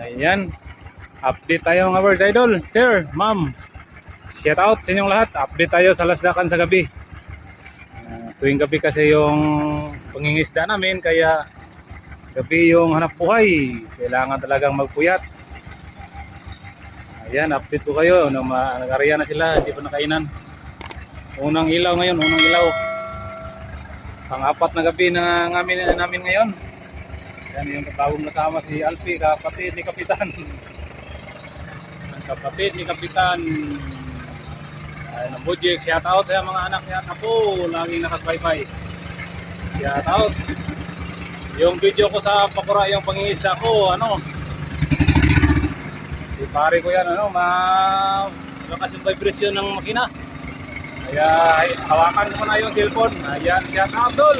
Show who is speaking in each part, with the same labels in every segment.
Speaker 1: Ayan. Update tayo mga birds idol. Sir, ma'am. Shout out sa inyong lahat. Update tayo sa lasdakan sa gabi. Tuwing gabi kasi yung pangingisda namin, kaya gabi yung hanap buhay. Kailangan talagang magpuyat. Ayan, update ko kayo. Nag-area na sila, hindi pa nakainan. Unang ilaw ngayon, unang ilaw. Pang-apat na gabi na namin ngayon. Yan yung bagong nasama si Alpi, kapatid ni Kapitan. Kapatid ni Kapitan. Ayun ang Bujik, shout out sa mga anak niya po, laging nakasbaybay. Shout out. Yung video ko sa Pakura, yung pangingisda ko, pare ko yan, malakas yung vibration ng makina. Kaya hawakan ko na yung cellphone. Ayan, shout out tol.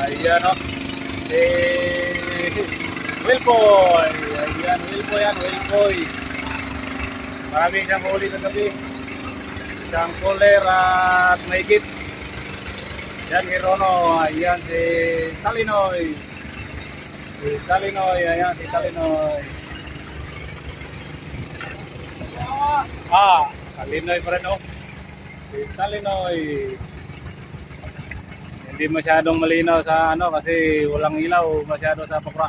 Speaker 1: Ayan Wilboy. Ayan, Wilboy yan, Wilboy. Maraming siyang huli sa gabi. Isang cooler at maigit. Yan, Hirono. Ayan, si Salinoy. Ayan, si Salinoy. Salinoy pa rin, si Salinoy. Hindi masyadong malinaw sa kasi walang ilaw masyado sa Pakura.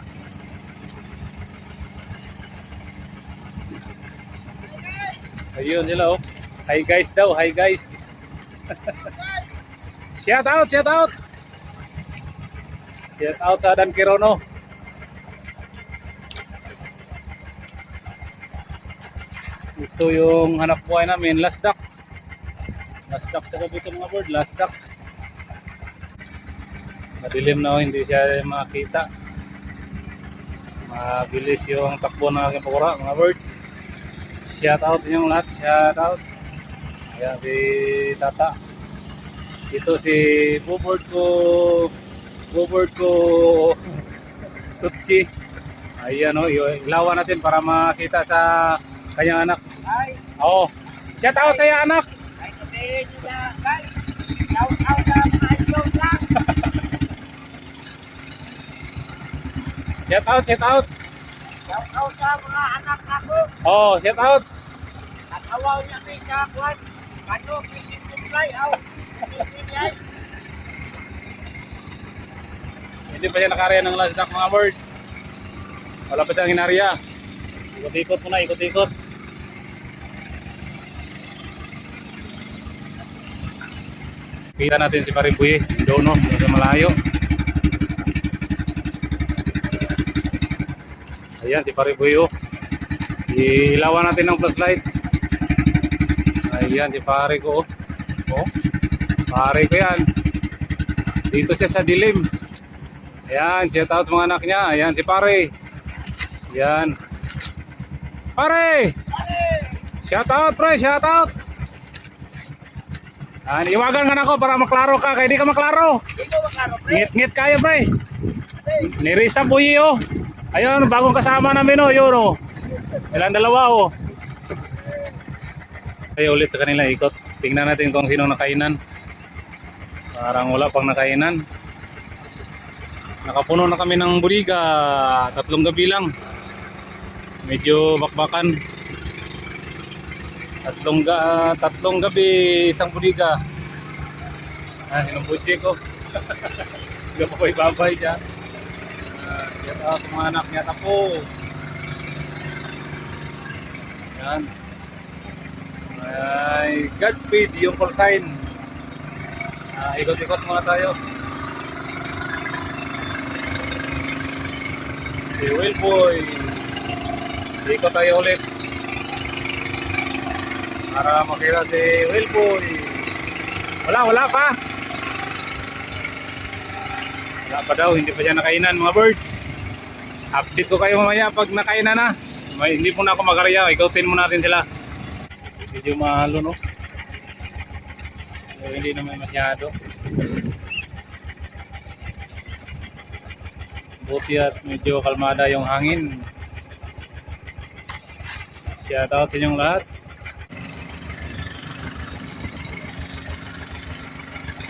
Speaker 1: Ayun sila Hi guys daw, hi guys. Shout out. Shout out sa Dan Kirono. Ito yung hanap buhay namin, last duck. Last duck sa gabi ito mga bird, last duck. Madilim na hindi siya makita. Mabilis yung takbo ng aking Pakura mga bird. Shout out ninyong lahat, shout out. Ayan si Tata. Ito si Bubord ko Tutski. Ayan ilawan natin para makita sa kanyang anak. Shout out sa iyo anak.
Speaker 2: Shout out sa mga idol lang.
Speaker 1: Shout out.
Speaker 2: Shout out sa mga anak ako.
Speaker 1: Shout out.
Speaker 2: At awaw niya may sa kwan. Fishing supply.
Speaker 1: Hindi pa siya nakarya ng last duck mga bird. Wala pa siyang hinarya. Ikot-ikot muna, ikot-ikot. Kita natin si Paribuye doon sa malayo. Ayan si Paribuye ilawan natin ng flashlight. Ayan si pare ko pare ko yan. Dito siya sa dilim. Ayan, shout out mga anak niya. Ayan si pare. Ayan pare. Shout out pre, shout out. Iwagan ka na ako para maklaro ka. Kaya di ka maklaro. Ngit-ngit kayo pre. Nirisa Buyi Ayun, bagong kasama namin yun Ilang dalawa Ay ulit sa kanila ikot. Tingnan natin kung sino nakainan. Parang wala pang nakainan. Nakapuno na kami ng budiga. 3 gabi lang. Medyo bakbakan. 3 gabi, 1 budiga. Sinubudye ko. Gapapay-babay dyan. Yan mga anak niya tapo. Yan. Ay, Godspeed yung call sign. Ikot-ikot muna tayo. Si Wilboy. Ikot tayo ulit. Para makita si Wilboy. Wala pa. Wala pa daw, hindi pa siya nakainan mga bird. Update ko kayo mamaya pag nakainan na. Hindi po na ako makarya, ikutin mo natin sila. Medyo mahalo so, hindi naman masyado. Buti at medyo kalmada yung hangin. Shout out sa inyong lahat.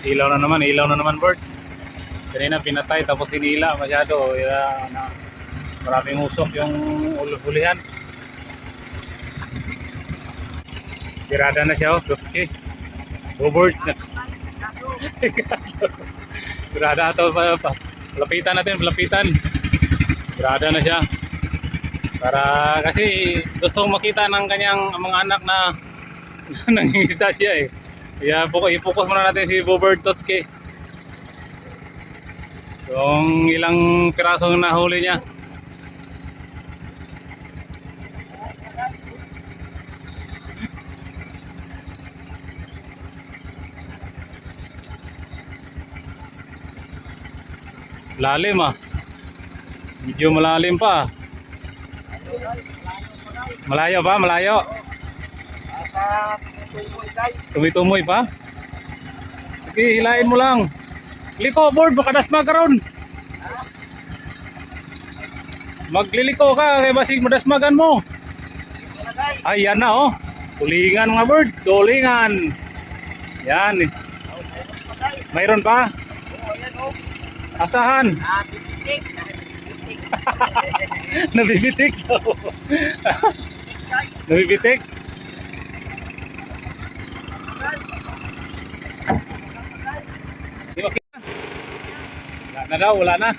Speaker 1: Ilaw na naman bird. Kanina pinatay tapos hinila masyado. Maraming usok yung hulihan. Tirada na siya, oh, Dutski. Bobert. Tirada ito, lapitan natin, lapitan. Tirada na siya. Para kasi gustong makita ng kanyang mga anak na nangingisda siya eh. Kaya i-focus muna natin si Bobert Dutski. Yung ilang pirasong nahuli niya. Lalim ah. Medyo malalim pa. Malayo ba? Malayo.
Speaker 2: Sa tumoy guys.
Speaker 1: Tumi-tumoy pa. Sige, hilain mo lang. Liko, board, baka dasma ka ron. Magliliko ka, kaya basig madasmagan mo.
Speaker 2: Ito na guys.
Speaker 1: Ay, yan na oh. Tulingan mga bird, tulingan. Yan.
Speaker 2: Mayroon pa guys.
Speaker 1: Mayroon pa?
Speaker 2: Oo, yan oh.
Speaker 1: Asahan?
Speaker 2: Bibitik.
Speaker 1: Nabibitik daw.
Speaker 2: Guys.
Speaker 1: Nabibitik? Di makita. Wala na daw, wala na.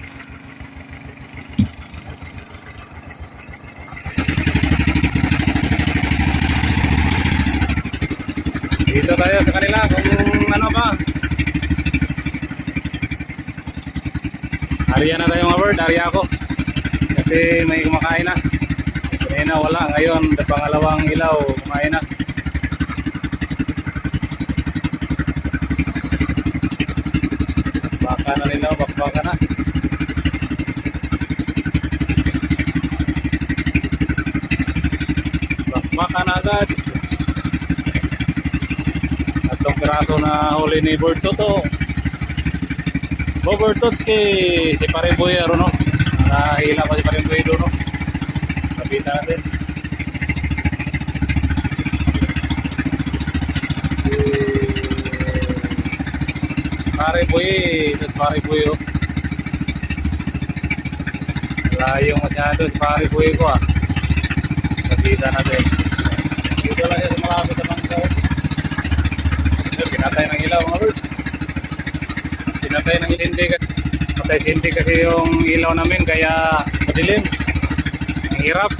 Speaker 1: Dito tayo sa kanila kung ano ba. Arya na tayo mga bird, arya ako. Kasi may kumakain na. Kanina wala, ngayon pangalawang ilaw kumain na. Baka na nila, bakbaka na. Bakbaka na agad. At itong piraso na huli ni Bird Toto. Bobert Dutski, si Parimboy no? Nakahila pa si Parimboy doon no? Kapita natin. Parimboy, ito si Parimboy oh. Layong masyado si Parimboy ko ah. Kapita natin. Dito lang siya sa malapit sa bangkaw. Pinatay ng ilaw mga bird. Pinatay ng sindi kasi patay sindi kasi yung ilaw namin kaya madilim. Ang hirap.